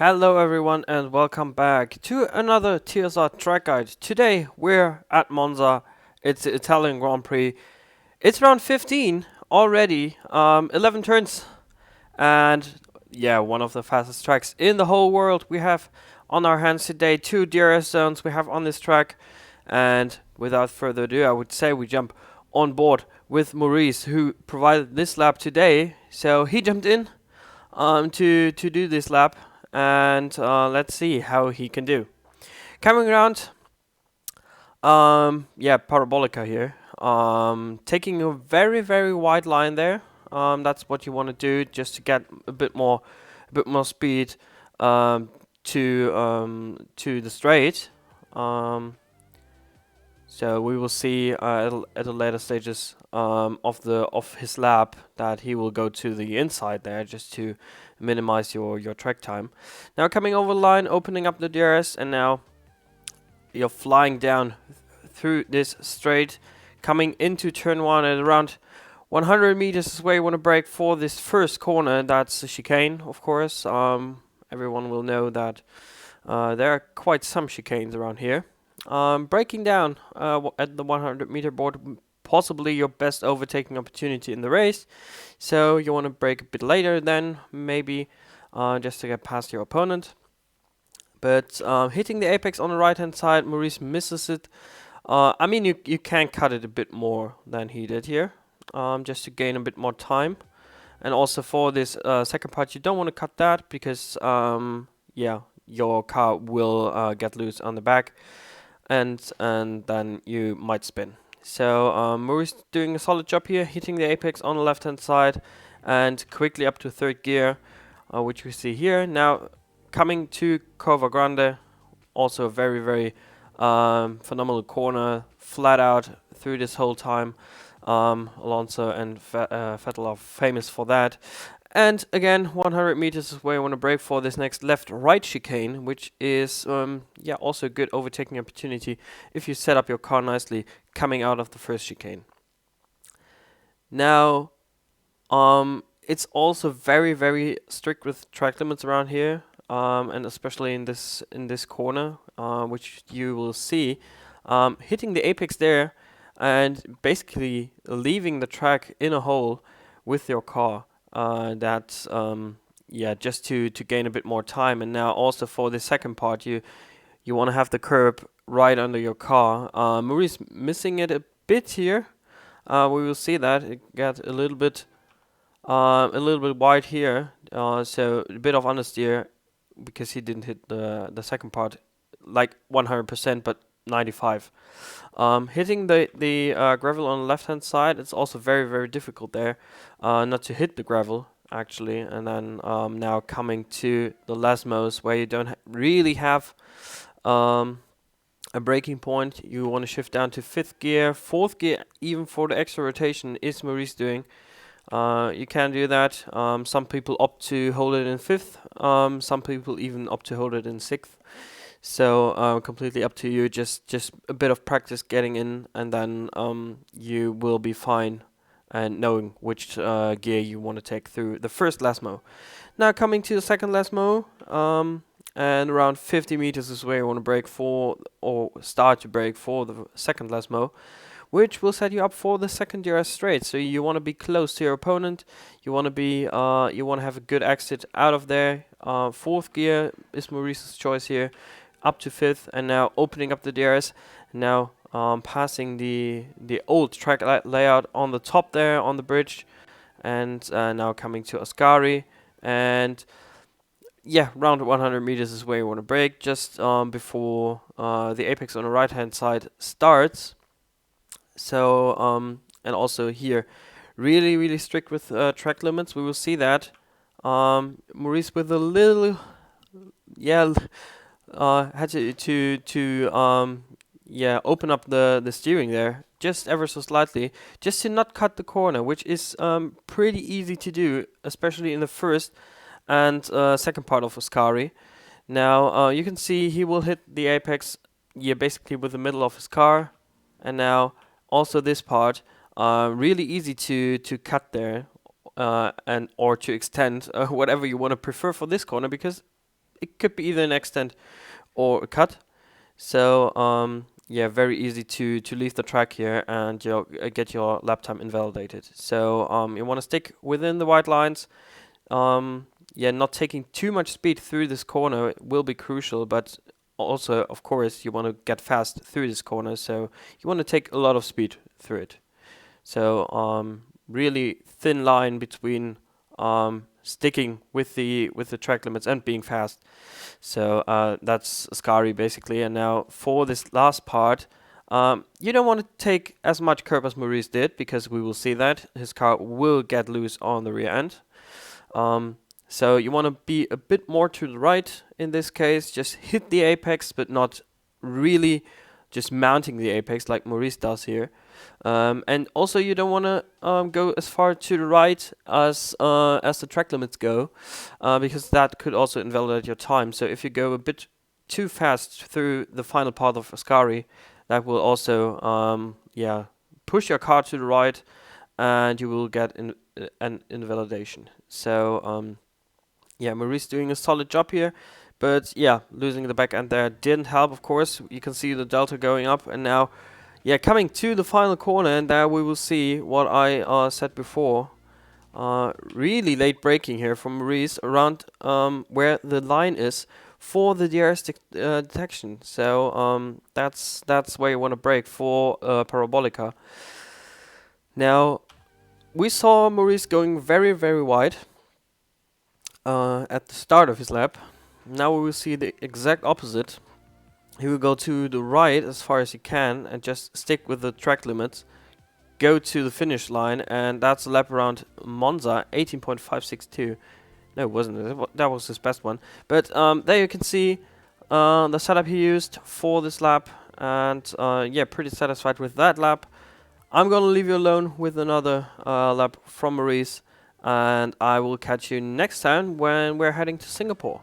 Hello everyone and welcome back to another TSR track guide. Today we're at Monza. It's the Italian Grand Prix. It's round 15 already, 11 turns, and yeah, one of the fastest tracks in the whole world. We have on our hands today two DRS zones we have on this track, and without further ado I would say we jump on board with Maurice, who provided this lap today. So he jumped in to do this lap, and let's see how he can do. Coming around, yeah, Parabolica here. Taking a very wide line there. That's what you want to do, just to get a bit more speed to the straight. So we will see at the later stages of his lap that he will go to the inside there, just to minimize your track time. Now coming over the line, opening up the DRS, and now you're flying down through this straight, coming into turn 1 at around 100 meters is where you want to brake for this first corner. That's a chicane, of course. Everyone will know that there are quite some chicanes around here. Braking down at the 100 meter board, possibly your best overtaking opportunity in the race. So you want to brake a bit later then, maybe just to get past your opponent. But hitting the apex on the right hand side, Maurice misses it. I mean, you can cut it a bit more than he did here, just to gain a bit more time. And also for this second part, you don't want to cut that because yeah, your car will get loose on the back, and then you might spin. So Maurice doing a solid job here, hitting the apex on the left hand side and quickly up to third gear, which we see here. Now coming to Curva Grande, also a very phenomenal corner, flat out through this whole time. Alonso and Vettel are famous for that. And again, 100 meters is where you want to brake for this next left-right chicane, which is yeah, also a good overtaking opportunity if you set up your car nicely coming out of the first chicane. Now, it's also very strict with track limits around here, and especially in this corner, which you will see, hitting the apex there and basically leaving the track in a hole with your car. That's yeah, just to gain a bit more time. And now also for the second part, you want to have the curb right under your car. Maurice missing it a bit here. We will see that it got a little bit wide here. So a bit of understeer because he didn't hit the second part like 100%, but 95. Hitting the gravel on the left hand side, it's also very difficult there not to hit the gravel actually. And then now coming to the Lesmos, where you don't really have a braking point, you want to shift down to 5th gear, 4th gear, even for the extra rotation is Maurice doing. You can do that. Some people opt to hold it in 5th, some people even opt to hold it in 6th. So completely up to you. Just a bit of practice getting in, and then you will be fine and knowing which gear you want to take through the first Lesmo. Now coming to the second Lesmo, and around 50 meters is where you want to brake for, or start to brake for the second Lesmo, which will set you up for the second DRS straight. So you want to be close to your opponent. You want to be you want to have a good exit out of there. 4th gear is Maurice's choice here, up to 5th, and now opening up the DRS. Now passing the old track layout on the top there on the bridge, and now coming to Ascari, and yeah, around 100 meters is where you want to brake, just before the apex on the right hand side starts. So and also here, really strict with track limits. We will see that Maurice with a little, yeah, had to yeah, open up the steering there just ever so slightly, just to not cut the corner, which is pretty easy to do, especially in the first and second part of Ascari. Now you can see he will hit the apex, yeah, basically with the middle of his car, and now also this part, really easy to cut there, and or to extend, whatever you want to prefer for this corner, because it could be either an extend or a cut. So yeah, very easy to leave the track here and get your lap time invalidated. So you want to stick within the white lines. Yeah, not taking too much speed through this corner will be crucial, but also, of course, you want to get fast through this corner, so you want to take a lot of speed through it. So really thin line between sticking with the track limits and being fast. So that's Ascari basically. And now for this last part, you don't want to take as much curb as Maurice did, because we will see that his car will get loose on the rear end. So you want to be a bit more to the right in this case, just hit the apex, but not really just mounting the apex like Maurice does here. And also you don't want to go as far to the right as the track limits go, because that could also invalidate your time. So if you go a bit too fast through the final part of Ascari, that will also yeah, push your car to the right, and you will get an invalidation. So yeah, Maurice doing a solid job here, but yeah, losing the back end there didn't help, of course. You can see the delta going up, and now, yeah, coming to the final corner, and there we will see what I said before. Really late braking here from Maurice around where the line is for the DRS detection. So that's where you want to brake for Parabolica. Now, we saw Maurice going very, very wide at the start of his lap. Now we will see the exact opposite. He will go to the right as far as he can and just stick with the track limits, go to the finish line, and that's a lap around Monza, 18.562. No, it wasn't. That was his best one. But there you can see the setup he used for this lap, and yeah, pretty satisfied with that lap. I'm gonna leave you alone with another lap from Maurice, and I will catch you next time when we're heading to Singapore.